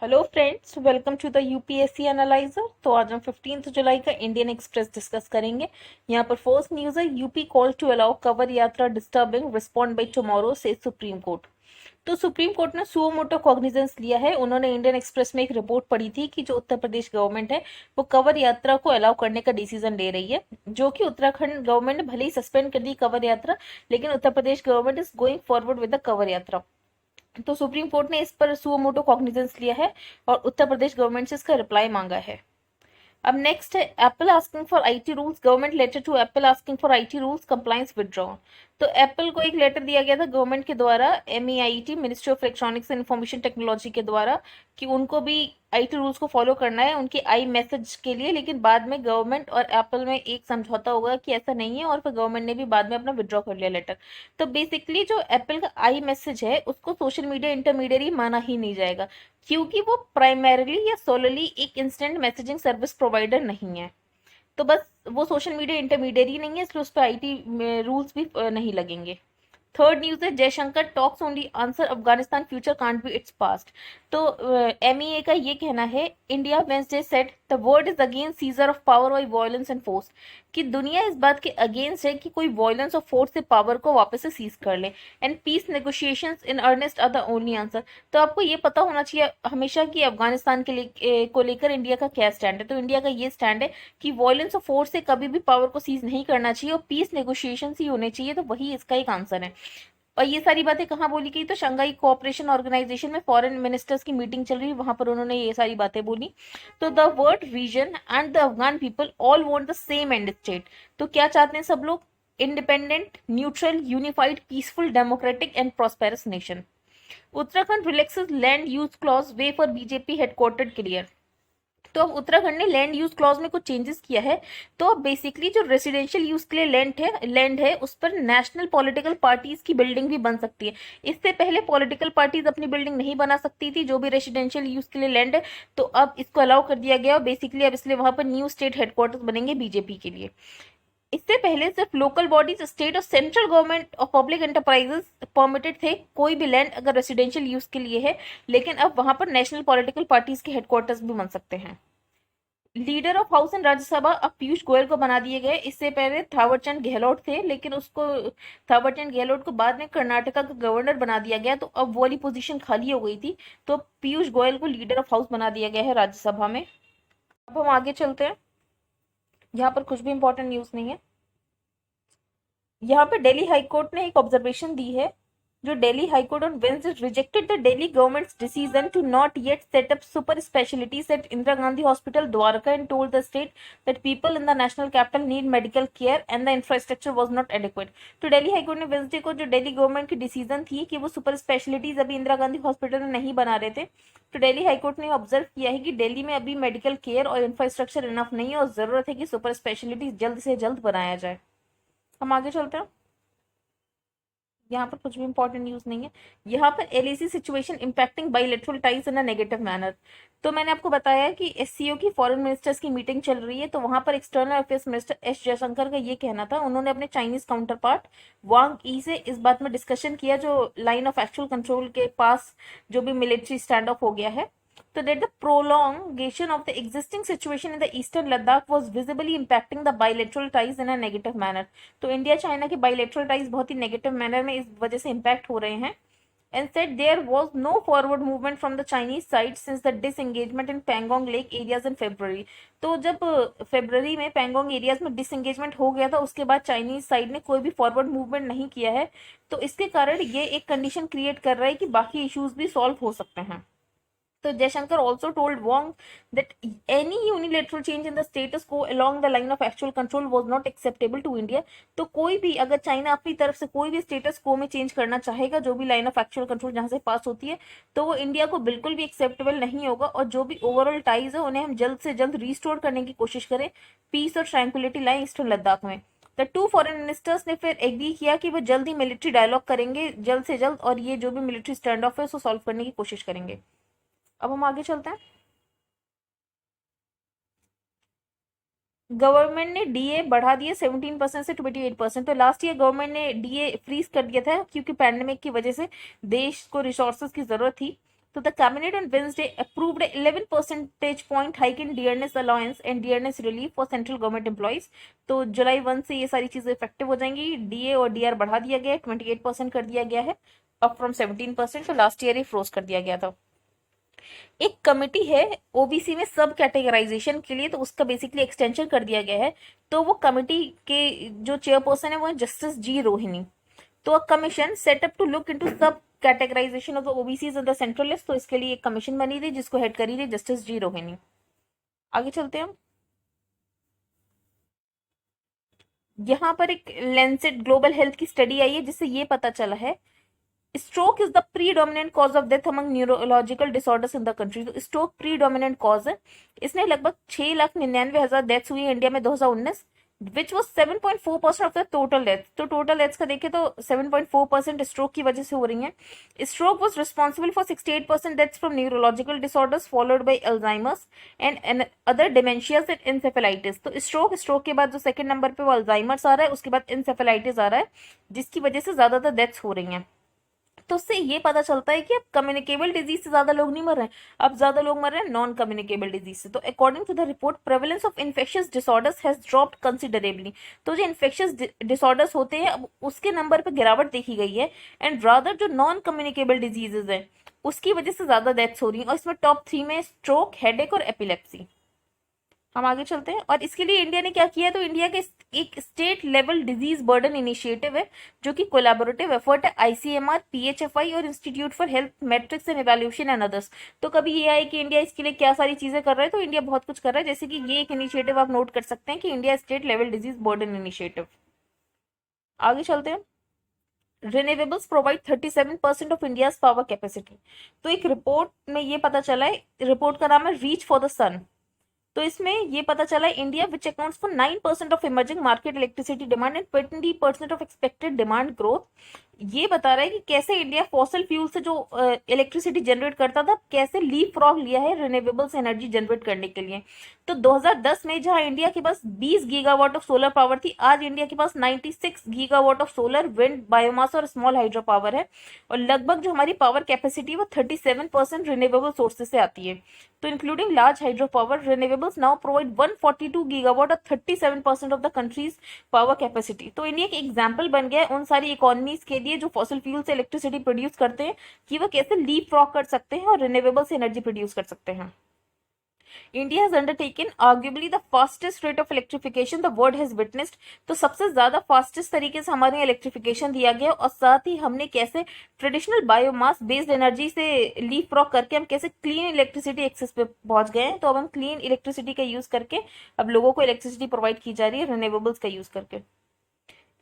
Hello friends, welcome to the UPSC analyser. तो आज हम 15 जुलाई का इंडियन एक्सप्रेस डिस्कस करेंगे। यहाँ पर फर्स्ट न्यूज़ है, UP call to allow Kanwar Yatra disturbing, respond by tomorrow से सुप्रीम कोर्ट। तो सुप्रीम कोर्ट ने सुओ मोटो कॉग्निजेंस लिया है। उन्होंने इंडियन एक्सप्रेस में एक रिपोर्ट पढ़ी थी कि जो उत्तर प्रदेश गवर्नमेंट है वो कवर यात्रा को अलाउ करने का डिसीजन ले रही है, जो कि उत्तराखंड गवर्नमेंट ने भले ही सस्पेंड कर दी कवर यात्रा, लेकिन Uttar Pradesh government is going forward with the Kanwar Yatra. तो सुप्रीम कोर्ट ने इस पर सुओ मोटो कॉग्निजेंस लिया है और उत्तर प्रदेश गवर्नमेंट से इसका रिप्लाई मांगा है। अब नेक्स्ट है, Apple asking for IT rules, government letter to Apple asking for IT rules compliance withdraw. तो एप्पल को एक लेटर दिया गया था गवर्नमेंट के द्वारा, MEIT ministry of electronics and information technology के द्वारा, कि उनको भी आईटी रूल्स को फॉलो करना है उनके आई मैसेज के लिए। लेकिन बाद में गवर्नमेंट और एप्पल में एक समझौता होगा कि ऐसा नहीं है, और फिर गवर्नमेंट ने भी बाद में अपना विड्रॉ कर लिया लेटर। तो बेसिकली जो एप्पल का आई मैसेज है उसको सोशल मीडिया इंटरमीडियरी माना ही नहीं जाएगा, क्योंकि वो प्राइमरीली या सोलली एक इंस्टेंट मैसेजिंग सर्विस प्रोवाइडर नहीं है। तो बस वो सोशल मीडिया इंटरमीडियरी नहीं है, इसलिए उस पर आईटी रूल्स भी नहीं लगेंगे। थर्ड न्यूज है, Jaishankar talks only answer Afghanistan future can't be its past. तो एमईए का ये कहना है, India Wednesday said the world is against scissor of power bye violence and force, कि दुनिया इस बात के अगेंस्ट है कि कोई वायलेंस और फोर्स से पावर को वापस से सीज कर ले, and peace negotiations in earnest are the only answer. तो आपको ये पता होना चाहिए हमेशा कि अफगानिस्तान के लिए को लेकर इंडिया का क्या स्टैंड है। तो इंडिया का ये स्टैंड है कि वायलेंस और फोर्स से कभी भी पावर को सीज नहीं करना चाहिए और पीस नेगोशिएशंस ही होने चाहिए। तो वही इसका एक आंसर है। और ये सारी बातें कहाँ बोली गई? तो शंघाई कोऑपरेशन ऑर्गेनाइजेशन में फॉरेन मिनिस्टर्स की मीटिंग चल रही है, वहां पर उन्होंने ये सारी बातें बोली। तो the world region and the Afghan people all want the same end state. तो क्या चाहते हैं सब लोग? Independent, neutral, unified, peaceful, democratic and prosperous nation. Uttarakhand relaxes land use clause, way for BJP headquartered clear. तो अब उत्तराखंड ने लैंड यूज क्लॉज में कुछ चेंजेस किया है। तो अब बेसिकली जो रेसिडेंशियल यूज के लिए लैंड है उस पर नेशनल पॉलिटिकल पार्टीज की बिल्डिंग भी बन सकती है। इससे पहले पॉलिटिकल पार्टीज अपनी बिल्डिंग नहीं बना सकती थी, जो भी रेसिडेंशियल यूज के लिए लैंड है। तो अब इसको अलाउ कर दिया गया, और बेसिकली अब इसलिए वहां पर न्यू स्टेट हेडक्वार्टर्स बनेंगे बीजेपी के लिए। इससे पहले सिर्फ लोकल बॉडीज, स्टेट और सेंट्रल गवर्नमेंट और पब्लिक एंटरप्राइजेस परमिटेड थे कोई भी लैंड अगर रेसिडेंशियल यूज के लिए है, लेकिन अब वहां पर नेशनल पॉलिटिकल पार्टीज के हेडक्वार्टर्स भी बन सकते हैं। Leader of house and Rajya Sabha अब पीयूष गोयल को बना दिए गए। इससे पहले थावरचंद गहलोत थे, लेकिन उसको थावरचंद गहलोत को बाद में कर्नाटका का गवर्नर बना दिया गया, तो अब वो वाली पोजीशन खाली हो गई थी। तो पीयूष गोयल को लीडर ऑफ हाउस बना दिया गया है राज्यसभा में। अब हम आगे चलते हैं। यहाँ पर कुछ भी इंपॉर्टेंट न्यूज नहीं है। यहाँ पे दिल्ली हाईकोर्ट ने एक ऑब्जर्वेशन दी है। जो Delhi High Court on Wednesday rejected the Delhi government's decision to not yet set up super specialities at Indira Gandhi hospital Dwarka and told the state that people in the national capital need medical care and the infrastructure was not adequate. तो Delhi high court ने Wednesday को, जो Delhi government की decision थी कि वो super specialities अभी Indira Gandhi hospital में नहीं बना रहे थे, तो दिल्ली हाईकोर्ट ने ऑब्जर्व किया है कि दिल्ली में अभी मेडिकल केयर और इंफ्रास्ट्रक्चर इनफ नहीं है और जरूरत है कि सुपर स्पेशलिटीज जल्द से जल्द बनाया जाए। हम आगे चलते हैं। यहाँ पर कुछ भी इंपॉर्टेंट न्यूज नहीं है। यहाँ पर LAC situation impacting bilateral ties in a negative manner. तो मैंने आपको बताया कि एससीओ की फॉरेन मिनिस्टर्स की मीटिंग चल रही है, तो वहां पर external affairs minister S Jaishankar का ये कहना था। उन्होंने अपने चाइनीज काउंटर पार्ट वांग ई से इस बात में डिस्कशन किया, जो लाइन ऑफ एक्चुअल कंट्रोल के पास जो भी मिलिट्री स्टैंड ऑफ हो गया है, so that the prolongation of the existing situation in the eastern Ladakh was visibly impacting the bilateral ties in a negative manner। तो इंडिया चाइना के bilateral ties बहुत ही negative manner में इस वजह से इम्पैक्ट हो रहे हैं। and said there was no forward movement from the Chinese side since the disengagement in Pangong Lake areas in February। तो जब फरवरी में पैंगोंग एरियाज में डिसएंगेजमेंट हो गया था, उसके बाद चाइनीज साइड ने कोई भी फॉरवर्ड मूवमेंट नहीं किया है। तो इसके कारण ये एक कंडीशन क्रिएट कर रहा है कि बाकी इश्यूज भी सॉल्व हो सकते हैं। So Jaishankar also told Wong that any unilateral change in the status quo along the line of actual control was not acceptable to India। तो कोई भी अगर चाइना अपनी तरफ से कोई भी स्टेटस को में चेंज करना चाहेगा, जो भी लाइन ऑफ एक्चुअल कंट्रोल जहां से पास होती है, तो वो इंडिया को बिल्कुल भी एक्सेप्टेबल नहीं होगा। और जो भी ओवरऑल टाइज है उन्हें हम जल्द से जल्द रिस्टोर करने की कोशिश करें, पीस और ट्रैंक्विलिटी लाए ईस्टर्न लद्दाख में। द टू फॉरेन मिनिस्टर्स ने फिर एग्री किया कि वो जल्द ही मिलिट्री डायलॉग करेंगे जल्द से जल्द, और ये जो भी मिलिट्री स्टैंड ऑफ है उसको सॉल्व करने की कोशिश करेंगे। अब हम आगे चलते हैं। गवर्नमेंट ने डीए बढ़ा दिए 17% से 28%। तो लास्ट ईयर गवर्नमेंट ने डीए फ्रीज कर दिया था, क्योंकि पैंडेमिक की वजह से देश को रिसोर्सेज की जरूरत थी। तो the cabinet on Wednesday approved 11 percentage point hike in dearness allowance and dearness relief for central government employees. तो जुलाई 1 से ये सारी चीजें इफेक्टिव हो जाएंगी। डीए और डीआर बढ़ा दिया गया है, 28% कर दिया गया है, अप फ्रॉम 17%। तो लास्ट ईयर ही फ्रोज कर दिया गया था। एक कमिटी है ओबीसी में सब कैटेगराइजेशन के लिए, तो उसका बेसिकली एक्सटेंशन कर दिया गया है। तो वो कमिटी के जो चेयरपर्सन है वो है जस्टिस जी रोहिणी। तो a commission set up to look into sub categorisation of the OBCs in the central list. तो इसके लिए एक कमीशन बनी थी जिसको हेड करी थी जस्टिस जी रोहिणी। आगे चलते हैं हम। यहाँ पर एक लेंसेट ग्लोबल हेल्थ की स्टडी आई है जिससे ये पता चला है stroke is the predominant cause of death among neurological disorders in the country. तो स्ट्रोक प्रीडोमिनेंट कॉज है। इसने लगभग 6,99,000 डेथ्स हुई इंडिया में 2019, which was 7.4% of the total death. तो टोटल डेथ्स का देखें तो 7.4% स्ट्रोक की वजह से हो रही है। Stroke was responsible for 68% deaths from neurological disorders followed by Alzheimer's and other dementias and encephalitis. तो स्ट्रोक के बाद जो सेकंड नंबर पे वो अल्जाइमर्स आ रहा है, उसके बाद इंसेफेलाइटिस आ रहा है, जिसकी वजह से ज्यादातर डेथ्स हो रही हैं। तो उससे ये पता चलता है कि अब कम्युनिकेबल डिजीज से ज्यादा लोग नहीं मर रहे हैं, अब ज्यादा लोग मर रहे हैं नॉन कम्युनिकेबल डिजीज से। तो according to the report prevalence of infectious disorders has dropped considerably. तो जो इन्फेक्शियस डिसऑर्डर्स होते हैं अब उसके नंबर पे गिरावट देखी गई है, एंड रादर जो नॉन कम्युनिकेबल डिजीजेज है उसकी वजह से ज्यादा डेथ्स हो रही है। और इसमें टॉप 3 में स्ट्रोक, हेडेक और एपिलेप्सी। हम आगे चलते हैं। और इसके लिए इंडिया ने क्या किया है, तो इंडिया के एक state level disease burden initiative है जो कि कोलैबोरेटिव एफर्ट है आईसीएमआर, पीएचएफआई और institute for health matrix and evaluation and others. तो कभी ये आए कि इंडिया इसके लिए क्या सारी चीजें कर रहा है, तो इंडिया बहुत कुछ कर रहा है। जैसे कि ये एक इनिशिएटिव आप नोट कर सकते हैं कि India state level disease burden initiative. आगे चलते हैं। Renewables provide 37% of India's power capacity. तो एक रिपोर्ट में ये पता चला है, रिपोर्ट का नाम है रीच फॉर द सन। तो इसमें ये पता चला है India which accounts for 9% of emerging market electricity demand and 20% of expected demand growth. ये बता रहा है कि कैसे इंडिया फॉसिल फ्यूल से जो इलेक्ट्रिसिटी जनरेट करता था, कैसे लीप फ्रॉग लिया है रिन्यूएबल्स एनर्जी जनरेट करने के लिए। तो 2010 में जहां इंडिया के पास 20 गीगावाट ऑफ सोलर पावर थी, आज इंडिया के पास 96 gigawatt of solar, wind, biomass और स्मॉल हाइड्रो पावर है। और लगभग जो हमारी पावर कैपेसिटी वो 37% रिन्यूएबल सोर्सेज से आती है। तो including large hydro power, renewables now provide 142 gigawatt और 37% of the countries power capacity. तो इंडिया एक एग्जाम्पल बन गया है उन सारी इकोनॉमीज के लिए जो फॉसिल फ्यूल से इलेक्ट्रिसिटी प्रोड्यूस करते हैं कि वो कैसे लीप फ्रॉग कर सकते हैं और रिन्यूएबल से एनर्जी प्रोड्यूस कर सकते हैं। India has undertaken arguably the fastest rate of electrification the world has witnessed. तो सबसे ज्यादा फास्टेस्ट तरीके से हमारे यहाँ इलेक्ट्रिफिकेशन दिया गया, और साथ ही हमने कैसे ट्रेडिशनल बायोमास बेस्ड एनर्जी से लीप फ्रॉग करके हम कैसे क्लीन इलेक्ट्रिसिटी एक्सेस पे पहुंच गए हैं। तो अब हम क्लीन इलेक्ट्रिसिटी का यूज करके अब लोगों को इलेक्ट्रिसिटी प्रोवाइड की जा रही है रिन्यूएबल्स का यूज करके।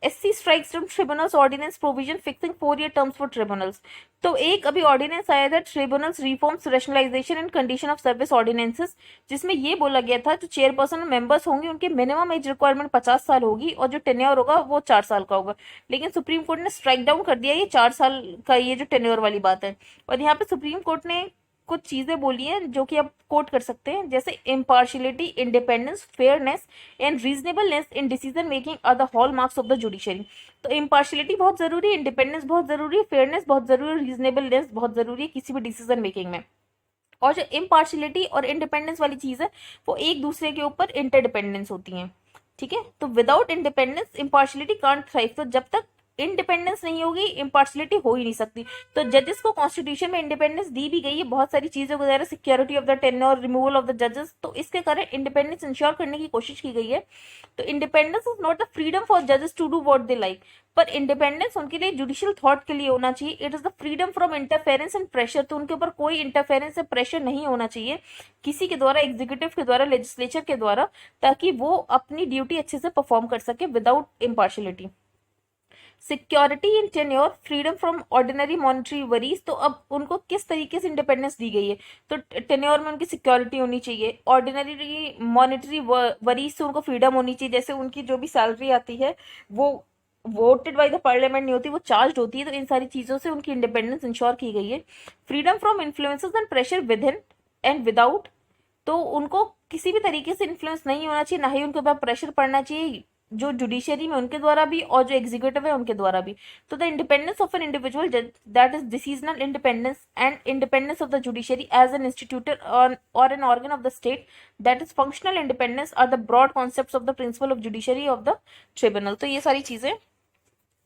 SC strikes down tribunals ordinance provision fixing 4-year terms for tribunals। तो एक अभी ऑर्डिनेंस आया था tribunals reforms rationalisation and condition of service ordinances, जिसमें ये बोला गया था जो चेयरपर्सन और मेंबर्स होंगे उनके मिनिमम एज रिक्वायरमेंट 50 साल होगी और जो टेन्योर होगा वो 4 साल का होगा। लेकिन सुप्रीम कोर्ट ने स्ट्राइक डाउन कर दिया ये 4 साल का ये जो टेन्योर वाली बात है। और यहाँ पे सुप्रीम कोर्ट ने कुछ चीजें बोली हैं जो कि आप कोट कर सकते हैं, जैसे impartiality, independence, fairness and reasonableness in decision making are the hallmarks of the judiciary. तो इम्पार्शियलिटी बहुत जरूरी है, इंडिपेंडेंस बहुत जरूरी है, फेयरनेस बहुत जरूरी है, रीजनेबलनेस बहुत जरूरी है किसी भी डिसीजन मेकिंग में। और जो इम्पार्शियलिटी और इंडिपेंडेंस वाली चीज है वो एक दूसरे के ऊपर इंटरडिपेंडेंस होती है। ठीक है, तो without independence impartiality can't thrive. तो जब तक इंडिपेंडेंस नहीं होगी इम्पार्शियलिटी हो ही नहीं सकती। तो जजेस को कॉन्स्टिट्यूशन में इंडिपेंडेंस दी भी गई है बहुत सारी चीजों वगैरह, security of the tenure, removal of the जजेस, तो इसके कारण इंडिपेंडेंस इंश्योर करने की कोशिश की गई है। तो independence is not the freedom for जजेस to do what they like, पर इंडिपेंडेंस उनके लिए जुडिशियल थॉट के लिए होना चाहिए। It is the freedom from interference and pressure. तो उनके ऊपर कोई इंटरफेरेंस या प्रेशर नहीं होना चाहिए किसी के द्वारा, एग्जीक्यूटिव के द्वारा, लेजिस्लेचर के द्वारा, ताकि वो अपनी ड्यूटी अच्छे से परफॉर्म कर सके without impartiality. Security in tenure, freedom from ordinary monetary worries. तो अब उनको किस तरीके से इंडिपेंडेंस दी गई है, तो टेन्योर में उनकी सिक्योरिटी होनी चाहिए, ऑर्डिनरी मॉनिटरी वरीज से उनको फ्रीडम होनी चाहिए, जैसे उनकी जो भी सैलरी आती है वो वोटेड बाय द पार्लियामेंट नहीं होती, वो चार्ज होती है। तो इन सारी चीजों से उनकी इंडिपेंडेंस इंश्योर की गई है। Freedom from influences and pressure with in and without. तो उनको किसी भी तरीके से इन्फ्लुएंस नहीं होना चाहिए, ना ही उनके ऊपर प्रेशर पड़ना चाहिए जो जुडिशरी में उनके द्वारा भी और जो एग्जीक्यूटिव है उनके द्वारा भी। तो the independence of an individual that is decisional independence and independence of the judiciary as an institution or an organ of the state that is functional independence are the broad concepts of the principle of judiciary of the tribunal. तो ये सारी चीजें।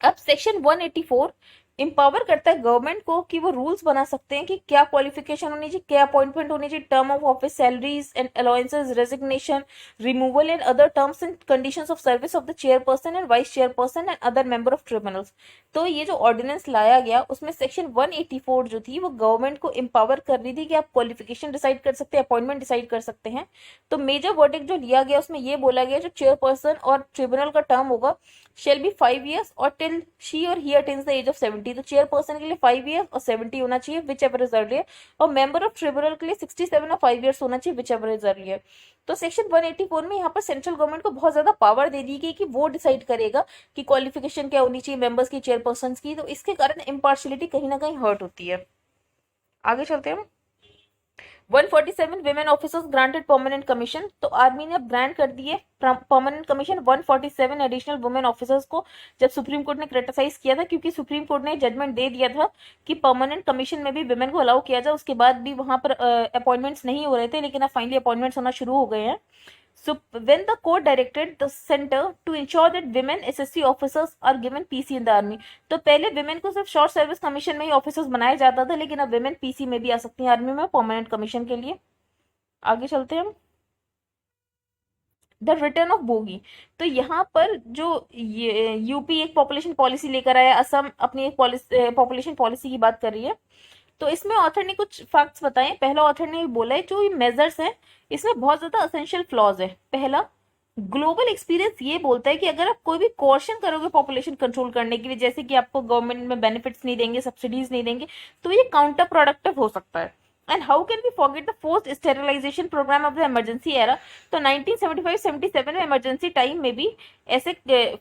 अब section 184 empower करता है government को कि वो रूल्स बना सकते हैं कि क्या क्वालिफिकेशन होनी चाहिए, क्या अपॉइंटमेंट होनी चाहिए, term of office, salaries and allowances, resignation, removal and other terms and conditions of service of the chairperson and vice chairperson and other member of tribunals. तो ये जो ऑर्डिनेंस लाया गया उसमें सेक्शन 184 जो थी वो गवर्नमेंट को एम्पावर कर रही थी कि आप क्वालिफिकेशन डिसाइड कर सकते हैं, अपॉइंटमेंट डिसाइड कर सकते हैं। तो मेजर वर्डिक्ट जो लिया गया उसमें ये बोला गया जो चेयरपर्सन और ट्रिब्यूनल का टर्म होगा shall be 5 years or till she or he attains the age of 70। तो चेयरपर्सन के लिए 5 years और 70 होना चाहिए विच एवर इज अर्लियर, और मेंबर ऑफ ट्रिब्यूनल के लिए 67 और 5 years होना चाहिए विच एवर इज अर्लियर। तो सेक्शन 184 में यहाँ पर सेंट्रल गवर्नमेंट को बहुत ज्यादा पावर दे दी गई कि वो डिसाइड करेगा कि क्वालिफिकेशन क्या होनी चाहिए मेंबर्स की, चेयरपर्सन की। तो इसके कारण इम्पार्शियलिटी कहीं ना कहीं हर्ट होती है। आगे चलते हैं। 147 women officers granted permanent commission. तो आर्मी ने अब ग्रांट कर दिए permanent commission 147 additional women officers को, जब सुप्रीम कोर्ट ने क्रिटिसाइज किया था क्योंकि सुप्रीम कोर्ट ने जजमेंट दे दिया था कि परमानेंट कमीशन में भी विमेन को अलाउ किया जाए। उसके बाद भी वहां पर अपॉइंटमेंट्स नहीं हो रहे थे, लेकिन अब फाइनली अपॉइंटमेंट्स होना शुरू हो गए हैं। So when the court directed the center to ensure that women SSC officers are given PC in the army। तो पहले women को सिर्फ शॉर्ट सर्विस कमीशन में ही ऑफिसर्स बनाया जाता था, लेकिन अब women PC में भी आ सकती हैं आर्मी में परमानेंट कमीशन के लिए। आगे चलते हैं हम। The return of bogie. तो यहाँ पर जो ये यूपी एक पॉपुलेशन पॉलिसी लेकर आया, असम अपनी एक पॉपुलेशन पॉलिसी की बात कर रही है। तो इसमें ऑथर ने कुछ फैक्ट्स बताए। पहला ऑथर ने बोला है जो ये मेजर्स है इसमें बहुत ज्यादा असेंशियल फ्लॉज है। पहला, ग्लोबल एक्सपीरियंस ये बोलता है कि अगर आप कोई भी कॉशन करोगे पॉपुलेशन कंट्रोल करने के लिए, जैसे कि आपको गवर्नमेंट में बेनिफिट्स नहीं देंगे, सब्सिडीज नहीं देंगे, तो ये काउंटर प्रोडक्टिव हो सकता है। And how can we forget the forced sterilisation programme of the emergency era. तो 1975-77 में इमरजेंसी टाइम में भी ऐसे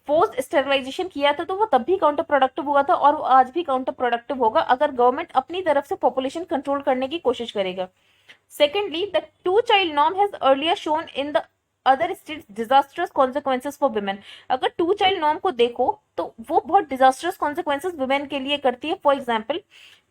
फोर्स्ड स्टेरिलाइजेशन किया था, तो वो तब भी काउंटर प्रोडक्टिव हुआ था और वो आज भी काउंटर प्रोडक्टिव होगा अगर गवर्नमेंट अपनी तरफ से पॉपुलेशन कंट्रोल करने की कोशिश करेगा। Secondly, the two-child norm has earlier shown in the other states disastrous consequences for women। अगर टू चाइल्ड नॉर्म को देखो तो वो बहुत डिजास्टर्स कॉन्सिक्वेंसेस वुमेन के लिए करती है। फॉर एग्जाम्पल,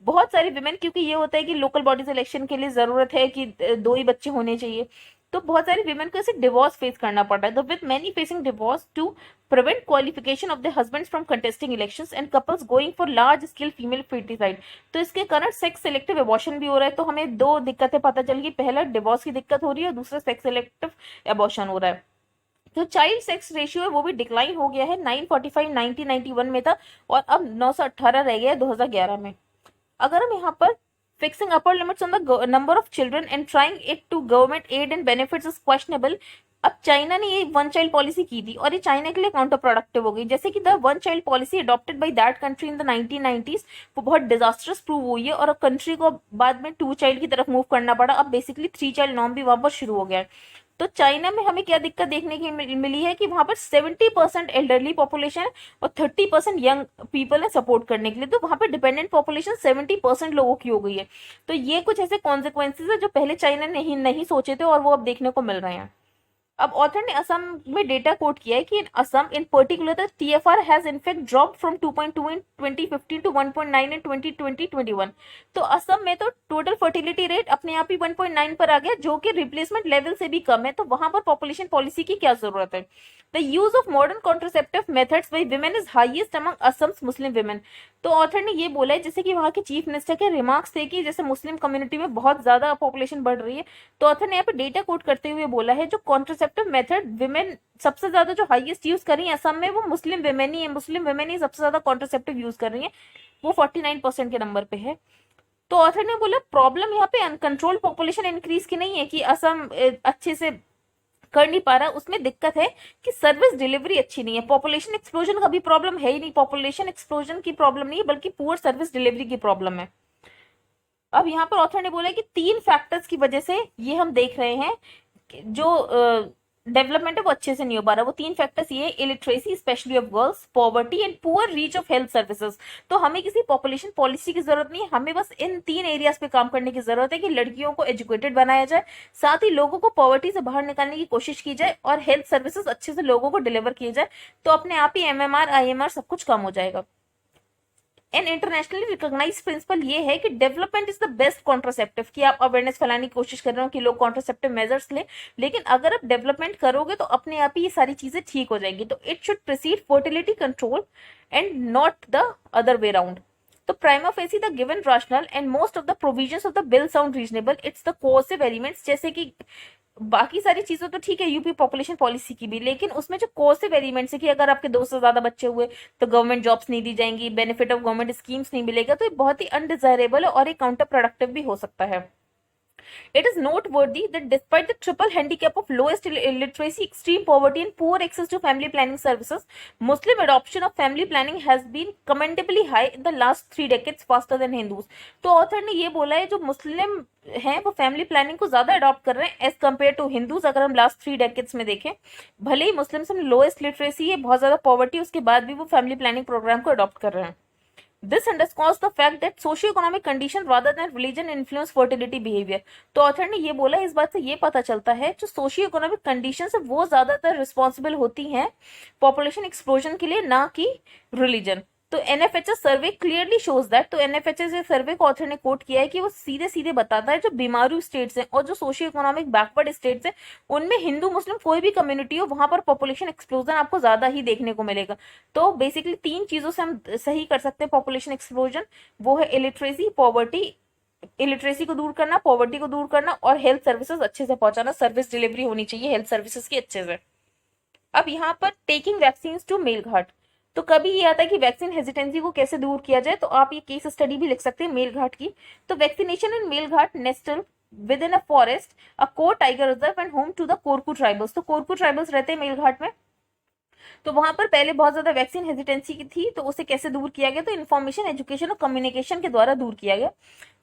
बहुत सारी वुमेन, क्योंकि ये होता है कि लोकल बॉडीज इलेक्शन के लिए जरूरत है कि 2 ही बच्चे होने चाहिए, तो बहुत सारी वुमेन को ऐसे डिवोर्स फेस करना पड़ता है। With many facing divorce to prevent qualification of their husbands from contesting elections and couples going for large scale female feticide। तो इसके कारण सेक्स सेलेक्टिव एबॉर्शन भी हो रहा है। तो हमें 2 दिक्कतें पता चल गई, पहला डिवोर्स की दिक्कत हो रही है और दूसरा सेक्स सेलेक्टिव एबॉर्शन हो रहा है। जो चाइल्ड सेक्स रेशियो है वो भी डिक्लाइन हो गया है। 945 1991 में था और अब 918 रह गया है 2011 में। अगर हम यहाँ पर fixing upper limits on the number of children and trying it to government aid and benefits is questionable. अब चाइना ने ये 1 चाइल्ड पॉलिसी की थी और ये चाइना के लिए काउंटर प्रोडक्टिव हो गई। जैसे कि the 1 child policy adopted by that country in the 1990s वो बहुत डिजास्टर्स प्रूव हुई है और कंट्री को बाद में 2 चाइल्ड की तरफ मूव करना पड़ा। अब बेसिकली 3 चाइल्ड नॉर्म भी वहां पर शुरू हो गया है। तो चाइना में हमें क्या दिक्कत देखने की मिली है कि वहां पर 70% एल्डरली पॉपुलेशन है और 30% यंग पीपल है सपोर्ट करने के लिए। तो वहां पर डिपेंडेंट पॉपुलेशन 70% लोगों की हो गई है। तो ये कुछ ऐसे कॉन्सिक्वेंसेज है जो पहले चाइना ने नहीं सोचे थे और वो अब देखने को मिल रहे हैं। अब ऑथर ने असम में डेटा कोट किया है कि in Assam in particular the TFR has in fact drop from 2.2 in 2015 to 1.9 in 2020-21। तो असम में तो टोटल फर्टिलिटी रेट अपने आप ही 1.9 पर आ गया, जो कि रिप्लेसमेंट लेवल से भी कम है। तो वहां पर पॉपुलेशन पॉलिसी की क्या जरूरत है। The use of modern contraceptive methods by women is highest among Assam's Muslim women. तो ऑथर ने ये बोला है, जैसे कि वहां के चीफ मिनिस्टर के रिमार्क्स थे कि जैसे मुस्लिम कम्युनिटी में बहुत ज्यादा पॉपुलेशन बढ़ रही है, तो ऑथर ने यहाँ पे डेटा कोट करते हुए बोला है जो कॉन्ट्रोसेप्टिव मेथड विमेन सबसे ज्यादा जो हाईएस्ट यूज कर रही है असम में वो मुस्लिम विमेन ही है। मुस्लिम विमेन ही सबसे ज्यादा कॉन्ट्रोसेप्टिव यूज कर रही है, वो 49% के नंबर पे है। तो ऑथर ने बोला प्रॉब्लम यहाँ पे अनकंट्रोल पॉपुलेशन इंक्रीज की नहीं है कि असम अच्छे से कर नहीं पा रहा, उसमें दिक्कत है कि सर्विस डिलीवरी अच्छी नहीं है। पॉपुलेशन एक्सप्लोजन का भी प्रॉब्लम है ही नहीं, पॉपुलेशन एक्सप्लोजन की प्रॉब्लम नहीं है बल्कि पुअर सर्विस डिलीवरी की प्रॉब्लम है। अब यहाँ पर ऑथर ने बोला कि 3 फैक्टर्स की वजह से ये हम देख रहे हैं जो डेवलपमेंट है वो अच्छे से नहीं हो पा रहा। वो 3 फैक्टर्स ये, illiteracy specially of girls, poverty and poor reach of health services. तो हमें किसी पॉपुलेशन पॉलिसी की जरूरत नहीं है, हमें बस इन 3 एरियाज पे काम करने की जरूरत है कि लड़कियों को एजुकेटेड बनाया जाए, साथ ही लोगों को पॉवर्टी से बाहर निकालने की कोशिश की जाए और हेल्थ सर्विसेज अच्छे से लोगों को डिलीवर किए जाए। तो अपने आप ही एमएमआर आईएमआर सब कुछ कम हो जाएगा। एन इंटरनेशनली रिकॉग्नाइज प्रिंसिपल ये है कि development is the best contraceptive, कि आप अवेयरनेस फैलाने की कोशिश कर रहे हो कि लोग कॉन्ट्रासेप्टिव मेजर्स लें, लेकिन अगर आप डेवलपमेंट करोगे तो अपने आप ही ये सारी चीजें ठीक हो जाएंगी। तो it should precede fertility control and not the other way round. तो prima facie the given rationale and most of the provisions of the bill sound reasonable, it's the coercive elements, जैसे कि बाकी सारी चीजें तो ठीक है यूपी पॉपुलेशन पॉलिसी की भी, लेकिन उसमें जो कोर्सिव एलिमेंट्स है कि अगर आपके 2 से ज्यादा बच्चे हुए तो गवर्नमेंट जॉब्स नहीं दी जाएंगी, बेनिफिट ऑफ गवर्नमेंट स्कीम्स नहीं मिलेगा, तो ये बहुत ही अनडिजायरेबल है और एक काउंटर प्रोडक्टिव भी हो सकता है। It is noteworthy that despite the triple handicap of lowest illiteracy, extreme poverty, and poor access to family planning services, Muslim adoption of family planning has been commendably high in the last 3 decades, faster than Hindus. तो author ने ये बोला है जो मुस्लिम हैं वो family planning को ज्यादा अडॉप्ट कर रहे हैं एज कम्पेयर टू हिंदूज। अगर हम लास्ट 3 डेकेड्स में देखें, भले ही मुस्लिम्स में लोएस्ट लिटरेसी है, बहुत ज्यादा पॉवर्टी, उसके बाद भी वो फैमिली प्लानिंग प्रोग्राम को अडॉप्ट कर रहे हैं। This underscores the fact that socio-economic condition rather than religion influence fertility behavior. तो ऑथर ने ये बोला, इस बात से ये पता चलता है जो सोशियो इकोनॉमिक कंडीशन है वो ज्यादातर रिस्पॉन्सिबल होती हैं पॉपुलेशन एक्सप्लोजन के लिए, ना कि रिलीजन। तो NFHS survey clearly shows that. तो एनएफएचएस सर्वे को ऑथर ने कोट किया है कि वो सीधे सीधे बताता है जो बीमारू स्टेट्स हैं और जो सोशियो इकोनॉमिक बैकवर्ड स्टेट्स हैं उनमें हिंदू मुस्लिम कोई भी कम्युनिटी हो वहां पर पॉपुलेशन एक्सप्लोजन आपको ज्यादा ही देखने को मिलेगा। तो बेसिकली 3 चीजों से हम सही कर सकते हैं पॉपुलेशन एक्सप्लोजन, वो है इलिटरेसी, पॉवर्टी, इलिटरेसी को दूर करना, पॉवर्टी को दूर करना और हेल्थ सर्विसेज अच्छे से पहुंचाना। सर्विस डिलीवरी होनी चाहिए हेल्थ सर्विसेज की अच्छे से। अब यहाँ पर टेकिंग वैक्सीन टू मेलघाट, तो कभी ये आता है कि वैक्सीन हेजिटेंसी को कैसे दूर किया जाए, तो आप ये केस स्टडी भी लिख सकते हैं मेलघाट की। तो vaccination in Melghat nestled within a forest a core tiger reserve and home to the Korku tribals. तो कोरकू ट्राइबल्स रहते हैं मेलघाट में, तो वहां पर पहले बहुत ज्यादा वैक्सीन हेजिटेंसी की थी, तो उसे कैसे दूर किया गया, तो इन्फॉर्मेशन एजुकेशन और कम्युनिकेशन के द्वारा दूर किया गया।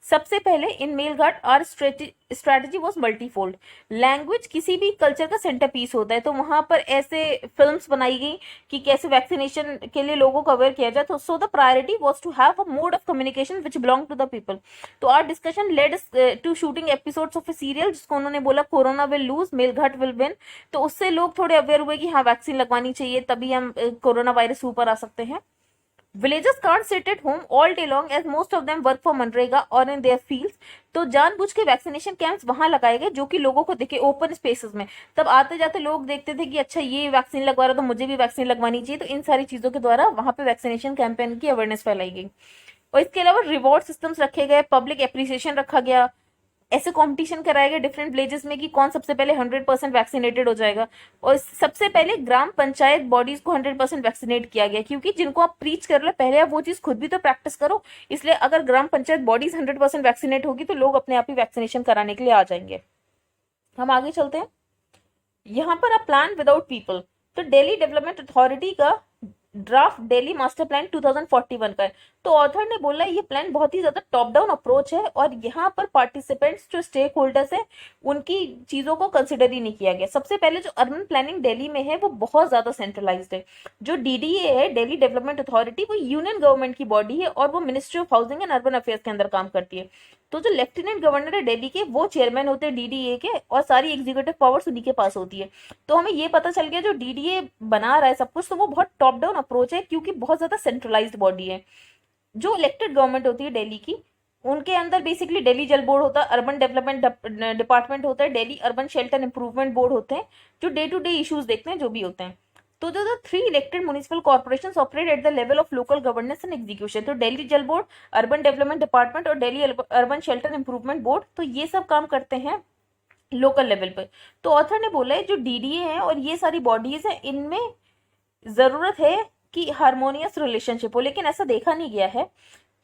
सबसे पहले in Melghat our strategy was multifold. Language किसी भी कल्चर का सेंटर पीस होता है, तो वहां पर ऐसे फिल्म्स बनाई गई कि कैसे वैक्सीनेशन के लिए लोगों को अवेयर किया जाए। तो so the priority was to have a mode of communication which belong to the people. तो our discussion led to shooting episodes of a serial जिसको उन्होंने बोला corona will lose Melghat will win. तो उससे लोग थोड़े अवेयर हुए कि हाँ वैक्सीन लगवानी चाहिए, तभी हम कोरोना वायरस ऊपर आ सकते हैं। Villagers can't sit at home all day long as most of them work for MNREGA और in their fields। तो जानबूझ के वैक्सीनेशन कैंप्स वहां लगाए गए जो कि लोगों को दिखे ओपन स्पेसेस में। तब आते जाते लोग देखते थे कि अच्छा ये वैक्सीन लगवा रहा तो मुझे भी वैक्सीन लगवानी चाहिए। तो इन सारी चीजों के द्वारा वहां पे वैक्सीनेशन कैंपेन की अवेयरनेस फैलाई गई। और इसके अलावा रिवॉर्ड सिस्टम्स रखे गए, पब्लिक एप्रिसिएशन रखा गया, ऐसे कंपटीशन कराए गए डिफरेंट विलेजेस में कि कौन सबसे पहले 100% वैक्सीनेटेड हो जाएगा। और सबसे पहले ग्राम पंचायत बॉडीज को 100% वैक्सीनेट किया गया, क्योंकि जिनको आप प्रीच कर रहे पहले आप वो चीज खुद भी तो प्रैक्टिस करो। इसलिए अगर ग्राम पंचायत बॉडीज 100% वैक्सीनेट होगी तो लोग अपने आप ही वैक्सीनेशन कराने के लिए आ जाएंगे। हम आगे चलते हैं। यहाँ पर अ प्लान विदाउट पीपल, तो दिल्ली डेवलपमेंट अथॉरिटी का ड्राफ्ट दिल्ली मास्टर प्लान 2041 का है। तो ऑथर ने बोला ये प्लान बहुत ही ज्यादा टॉप डाउन अप्रोच है और यहाँ पर पार्टिसिपेंट्स जो स्टेक होल्डर्स है उनकी चीजों को कंसिडर ही नहीं किया गया। सबसे पहले जो अर्बन प्लानिंग दिल्ली में है वो बहुत ज्यादा सेंट्रलाइज्ड है। जो डीडीए है दिल्ली डेवलपमेंट अथॉरिटी, वो यूनियन गवर्नमेंट की बॉडी है और वो ministry of housing and urban affairs के अंदर काम करती है। तो जो लेफ्टिनेंट गवर्नर है दिल्ली के वो चेयरमैन होते हैं डीडीए के और सारी एग्जीक्यूटिव पावर्स उन्हीं के पास होती है। तो हमें ये पता चल गया जो डीडीए बना रहा है सब कुछ तो वो बहुत टॉप डाउन अप्रोच है, क्योंकि बहुत ज्यादा सेंट्रलाइज्ड बॉडी है। जो इलेक्टेड गवर्नमेंट होती है दिल्ली की उनके अंदर बेसिकली दिल्ली जल बोर्ड होता है, अर्बन डेवलपमेंट डिपार्टमेंट होता है, Delhi urban shelter improvement board होते हैं जो डे टू डे इश्यूज देखते हैं जो भी होते हैं। तो जो 3 elected municipal corporations operate at the level of local governance and execution, तो दिल्ली जल बोर्ड, अर्बन डेवलपमेंट डिपार्टमेंट और Delhi urban shelter improvement board, तो ये सब काम करते हैं लोकल लेवल पर। तो ऑथर ने बोला है जो डीडीए है और ये सारी बॉडीज है इनमें जरूरत है कि हार्मोनियस रिलेशनशिप हो, लेकिन ऐसा देखा नहीं गया है।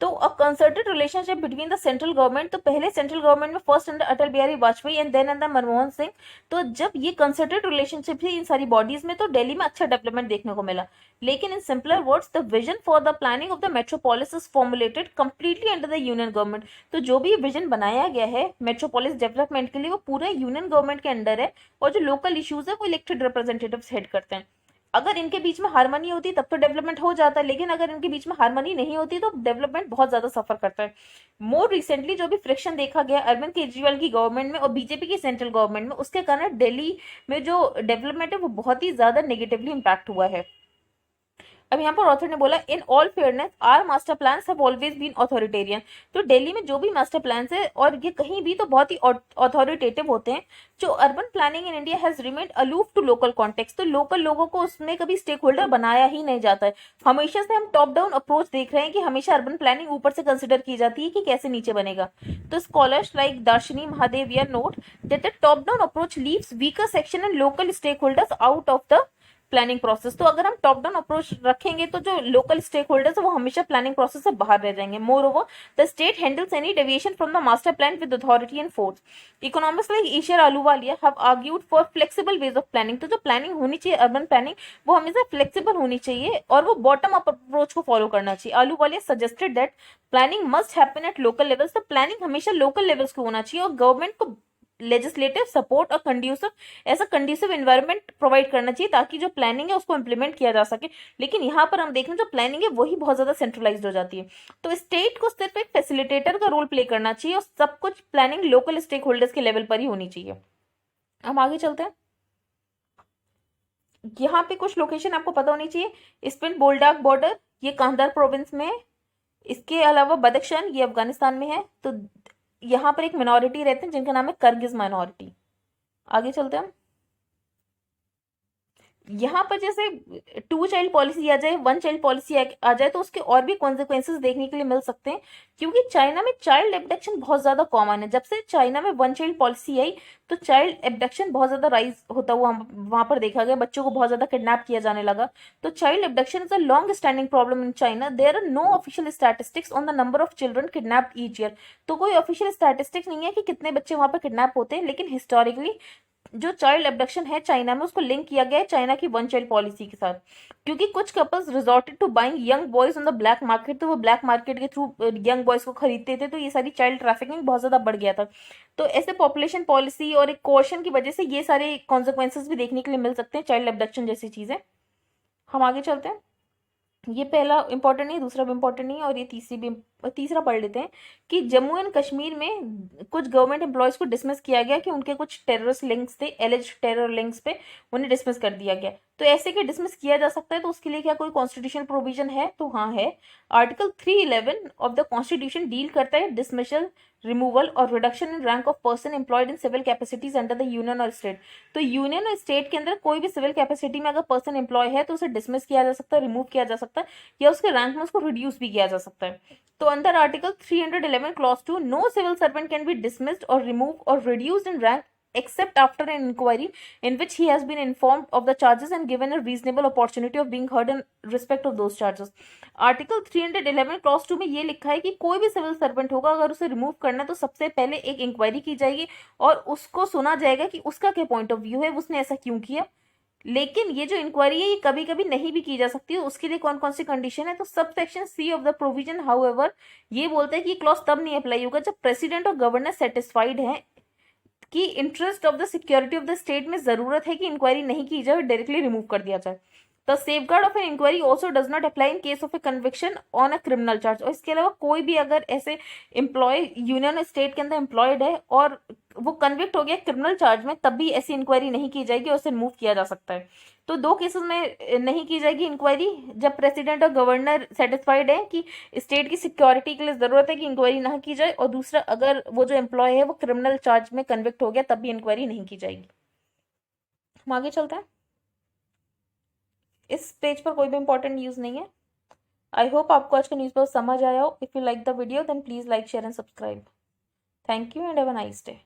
तो a concerted relationship between the central government, तो पहले सेंट्रल गवर्नमेंट में first under Atal Bihari Vajpayee and then under Manmohan Singh. तो जब ये कंसर्टेड रिलेशनशिप थी इन सारी बॉडीज में, तो दिल्ली में अच्छा डेवलपमेंट देखने को मिला। लेकिन in simpler words, the vision for the planning of the metropolis is formulated completely under the union government. तो जो भी विजन बनाया गया है मेट्रोपोलिस डेवलपमेंट के लिए, वो पूरा यूनियन गवर्नमेंट के अंडर है, और जो लोकल इश्यूज है वो इलेक्टेड रिप्रेजेंटेटिव्स हेड करते हैं। अगर इनके बीच में हार्मनी होती तब तो डेवलपमेंट हो जाता है, लेकिन अगर इनके बीच में हार्मनी नहीं होती तो डेवलपमेंट बहुत ज्यादा सफर करता है। मोर रिसेंटली जो भी फ्रिक्शन देखा गया अरविंद केजरीवाल की गवर्नमेंट में और बीजेपी की सेंट्रल गवर्नमेंट में, उसके कारण दिल्ली में जो डेवलपमेंट है वो बहुत ही ज्यादा नेगेटिवली इम्पैक्ट हुआ है। अब यहाँ पर ऑथर ने बोला, in all fairness our master plans have always been authoritarian. तो दिल्ली में जो भी मास्टर प्लान्स है, और ये कहीं भी तो बहुत ही ऑथोरिटेटिव होते हैं। जो urban planning in India has remained aloof to local context, तो लोकल लोगों को उसमें कभी स्टेक होल्डर बनाया ही नहीं जाता है। हमेशा से हम टॉप डाउन अप्रोच देख रहे हैं कि हमेशा अर्बन प्लानिंग ऊपर से कंसिडर की जाती है कि कैसे नीचे बनेगा। तो स्कॉलर्स लाइक दार्शनी महादेव या note that the top down approach leaves weaker section and local stakeholders out of the planning process. तो अगर हम टॉप डाउन अप्रोच रखेंगे तो जो लोकल स्टेक होल्डर्स है वो हमेशा प्लानिंग प्रोसेस से बाहर रह जाएंगे। More over the state handles any deviation from the master plan with authority and force. Economist like Ishar Ahluwalia have argued for flexible ways of planning. तो जो प्लानिंग होनी चाहिए अर्बन प्लानिंग, वो हमेशा फ्लेक्सिबल होनी चाहिए और वो बॉटम अप अप्रोच को फॉलो करना चाहिए। Ahluwalia suggested that planning must happen at local levels. तो प्लानिंग हमेशा लोकल लेवल्स को होना चाहिए और गवर्नमेंट को लेजिस्लेटिव सपोर्ट और कंड्यूसिव, ऐसा कंड्यूसिव एनवायरनमेंट प्रोवाइड करना चाहिए ताकि जो प्लानिंग है उसको इंप्लीमेंट किया जा सके। लेकिन यहाँ पर हम देख रहे हैं जो प्लानिंग है वही बहुत ज्यादा सेंट्रलाइज्ड हो जाती है। तो स्टेट को सिर्फ एक फैसिलिटेटर का रोल प्ले करना चाहिए और सब कुछ प्लानिंग लोकल स्टेक होल्डर्स के लेवल पर ही होनी चाहिए। हम आगे चलते हैं। यहाँ पे कुछ लोकेशन आपको पता होनी चाहिए। स्पिन बोल्डाक बॉर्डर, ये कांधार प्रोविंस में है। इसके अलावा बदख्शान, ये अफगानिस्तान में है। तो यहाँ पर एक मिनोरिटी रहते हैं जिनका नाम है करगिज माइनॉरिटी। आगे चलते हैं। यहाँ पर जैसे 2 चाइल्ड पॉलिसी आ जाए, 1 चाइल्ड पॉलिसी आ जाए, तो उसके और भी कॉन्सिक्वेंसेस देखने के लिए मिल सकते हैं। क्योंकि चाइना में चाइल्ड एब्डक्शन बहुत ज्यादा कॉमन है। जब से चाइना में 1 चाइल्ड पॉलिसी आई तो चाइल्ड एब्डक्शन बहुत ज्यादा राइज होता हुआ वहां पर देखा गया। बच्चों को बहुत ज्यादा किडनैप किया जाने लगा। तो child abduction is a long standing problem in China. There are no official statistics on the number of children kidnapped each year. तो कोई ऑफिशियल स्टैटिस्टिक्स नहीं है कि कितने बच्चे वहां पर किडनैप होते हैं, लेकिन हिस्टोरिकली जो चाइल्ड एब्डक्शन है चाइना में उसको लिंक किया गया है चाइना की 1 चाइल्ड पॉलिसी के साथ। क्योंकि कुछ couples resorted to buying young boys on the black market, तो वो ब्लैक मार्केट के थ्रू यंग बॉयज को खरीदते थे। तो ये सारी चाइल्ड ट्रैफिकिंग बहुत ज्यादा बढ़ गया था। तो ऐसे पॉपुलेशन पॉलिसी और एक कोर्शन की वजह से ये सारे कॉन्सिक्वेंसेस भी देखने के लिए मिल सकते हैं, चाइल्ड एब्डक्शन जैसी चीजें। हम आगे चलते हैं। ये पहला इंपॉर्टेंट नहीं, दूसरा भी इंपॉर्टेंट नहीं, और ये तीसरा पढ़ लेते हैं कि जम्मू एंड कश्मीर में कुछ गवर्नमेंट एम्प्लॉयज को डिसमिस किया गया कि उनके कुछ टेररिस्ट लिंक्स थे, एलिज टेरर लिंक्स पे उन्हें डिसमिस कर दिया गया। तो ऐसे कि डिसमिस किया जा सकता है तो उसके लिए क्या कोई कॉन्स्टिट्यूशन प्रोविजन है? तो हाँ है। Article 311 of the constitution deal करता है डिसमिसल, रिमूवल और reduction in rank of person employed in civil capacities under the union और स्टेट। तो यूनियन और स्टेट के अंदर कोई भी सिविल कैपेसिटी में अगर पर्सन एम्प्लॉय है तो उसे डिसमिस किया जा सकता है, रिमूव किया जा सकता है, या उसके रैंक में उसको रिड्यूस भी किया जा सकता है। तो under article 311 clause 2, no civil servant can be dismissed और रिमूव और reduced in rank except after an inquiry in which he has been informed of the charges and given a reasonable opportunity of being heard in respect of those charges। Article 311 clause 2 में ये लिखा है कि कोई भी civil servant होगा, अगर उसे रिमूव करना है तो सबसे पहले एक इंक्वायरी की जाएगी और उसको सुना जाएगा कि उसका क्या पॉइंट ऑफ व्यू है, उसने ऐसा क्यों किया। लेकिन ये जो इंक्वायरी है ये कभी कभी नहीं भी की जा सकती है। उसके लिए कौन कौन सी कंडीशन है? तो sub section C of the provision however ये बोलता है कि क्लॉज तब नहीं अप्लाई होगा जब प्रेसिडेंट और गवर्नर सेटिस्फाइड है कि interest of the security of the state में जरूरत है कि इंक्वायरी नहीं की जाए और डायरेक्टली रिमूव कर दिया जाए। The safeguard of an inquiry also does not apply in case of a conviction on a criminal charge. और इसके अलावा कोई भी अगर ऐसे एम्प्लॉय यूनियन स्टेट के अंदर एम्प्लॉयड है और वो कन्विक्ट हो गया क्रिमिनल चार्ज में, तब भी ऐसी इंक्वायरी नहीं की जाएगी और उसे रिमूव किया जा सकता है। तो 2 केसेस में नहीं की जाएगी इंक्वायरी, जब प्रेसिडेंट और गवर्नर सेटिस्फाइड है कि स्टेट की सिक्योरिटी के लिए जरूरत है कि इंक्वायरी ना की जाए, और दूसरा अगर वो जो एम्प्लॉय है वो क्रिमिनल चार्ज में कन्विक्ट हो गया तब भी इंक्वायरी नहीं की जाएगी। हम आगे चलते हैं। इस पेज पर कोई भी इंपॉर्टेंट न्यूज नहीं है। आई होप आपको आज का न्यूज बहुत समझ आया हो। If you like the video then please like, share and subscribe. Thank you and have a nice day.